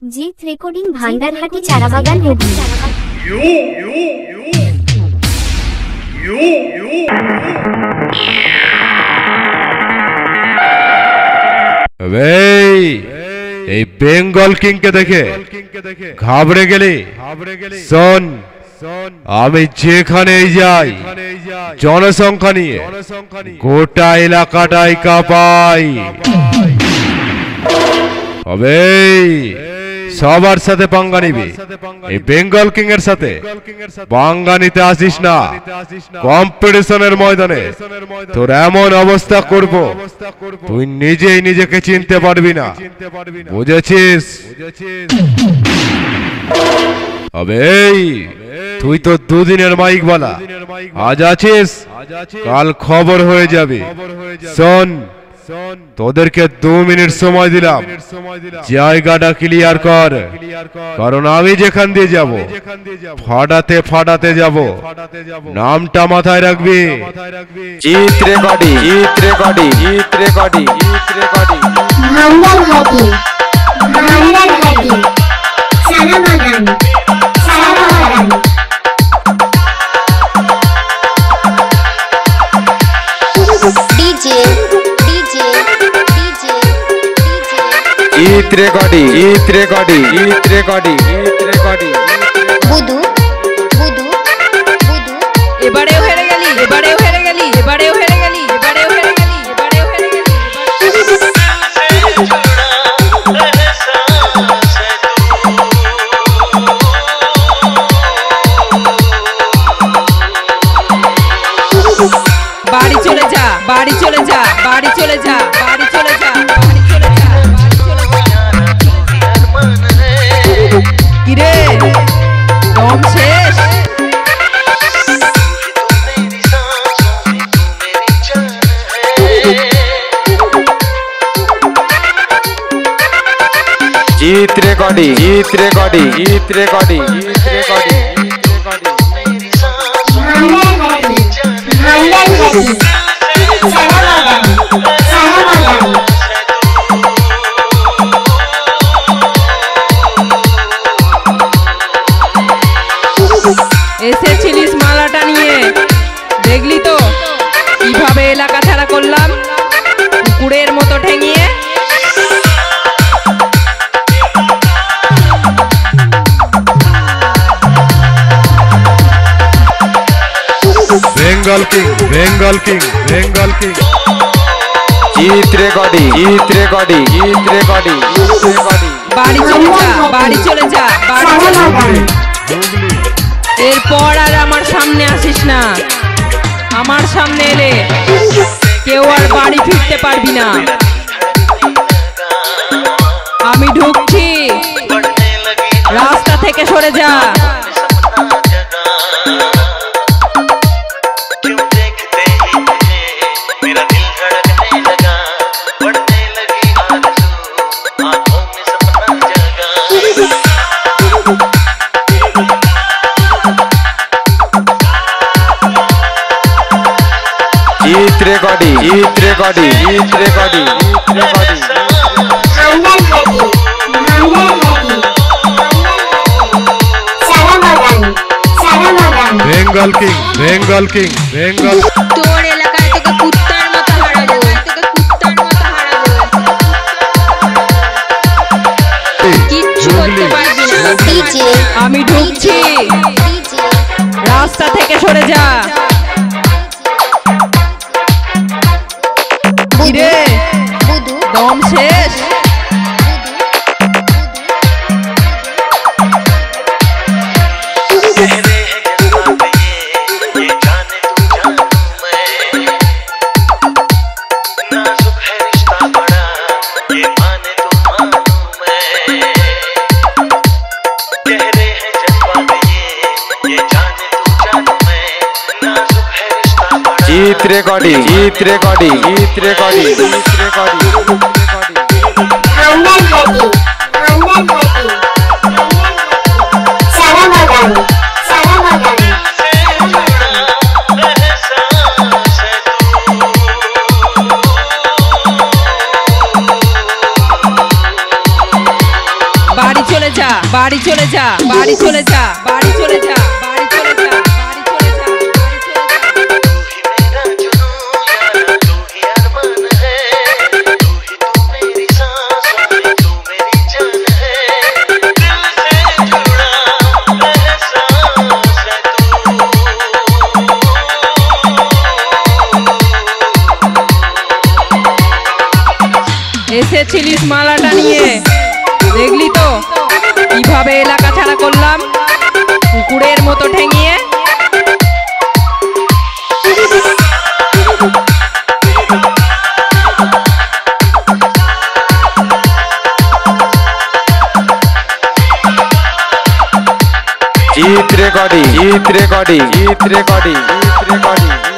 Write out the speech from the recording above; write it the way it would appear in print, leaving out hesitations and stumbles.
জিত রেকর্ডিং ভান্ডারহাটি চারাবাগান হুগলি। এই বেঙ্গল কিং কে দেখে ঘাবড়ে গেলে শোন, আমি যেখানেই যাই জনসংখ্যা নিয়ে গোটা এলাকাটাই কাঁপাই। তবে সবার সাথে পাঙ্গা নিবি, এই বেঙ্গল কিং এর সাথে পাঙ্গা নিতে আসিস না। কম্পিটিশনের ময়দানে তোর এমন অবস্থা করব তুই নিজেই নিজেকে চিনতে পারবি না, বুঝেছিস? তবে তুই তো দুদিনের মাইক বলা, আজ আছিস কাল খবর হয়ে যাবে। শোন, তোদেরকে 2 মিনিট সময় দিলাম, জায়গাটা ক্লিয়ার কর, কারণ আমি যেখান দিয়ে যাব ফাটাতে ফাটাতে যাব। নামটা মাথায় রাখবি। জিত recording, Jeet recording, Jeet recording, Jeet recording. Bhandarhati, Bhandarhati, Charabagan, Charabagan. DJ DJ DJ DJ Jeet recording, Jeet recording, Jeet recording, Jeet recording. বুদু বুদু বুদু এবারেও হেরে গেলি, এবারেও হেরে গেলি, এবারেও হেরে গেলি, এবারেও হেরে গেলি, এবারেও হেরে গেলি। বাড়ি চলে যা, বাড়ি চলে যা, বাড়ি চলে যা, বাড়ি চলে যা, বাড়ি চলে যা, বাড়ি চলে যা। কিরে দম শেষ? জিত recording, Jeet recording, Jeet recording, Jeet recording, Jeet recording. Bhandarhati, Bhandarhati, Charabagan, চারাবাগান। এসেছিলিস মালাটা নিয়ে, দেখলি তো কিভাবে এলাকা ছাড়া করলাম কুকুরের মতো ঠেঙিয়ে। Bengal king, Bengal king, Bengal king. Jeet recording, Jeet recording, Jeet recording, Jeet recording. বাড়ি চলে যা, বাড়ি চলে যা, বাড়ি চলে যা। এরপর আর আমার সামনে আসিস না। আমার সামনে এলে কেউ আর বাড়ি ফিরতে পারবি না। আমি ঢুকছি, রাস্তা থেকে সরে যা। জিত recording, Jeet recording, Jeet recording, Jeet recording. Bhandarhati, Bhandarhati, Charabagan, Charabagan. Bengal king, Bengal king, Bengal. তোর এলাকায় তোকে কুত্তার মতো হারাবো, তোকে কুত্তার মতো হারাবো। কিচ্ছু করতে পারবি না। ডিজে আমি ঢুকছি, ডিজে রাস্তা থেকে সরে যা। কিরে বুদু দম শেষ? জিত recording, Jeet recording, Jeet recording, Jeet recording, Jeet recording. Bhandarhati, Bhandarhati, Charabagan, চারাবাগান। চলে যা, বাড়ি চলে যা, বাড়ি চলে যা, বাড়ি চলে যা, বাড়ি চলে যা, বাড়ি চলে যা, বাড়ি চলে যা। এসেছিলিস মালাটা নিয়ে, দেখলি তো কিভাবে এলাকা ছাড়া করলাম কুকুরের মতো ঠেঙিয়ে। জিত recording, Jeet recording, Jeet recording, Jeet recording.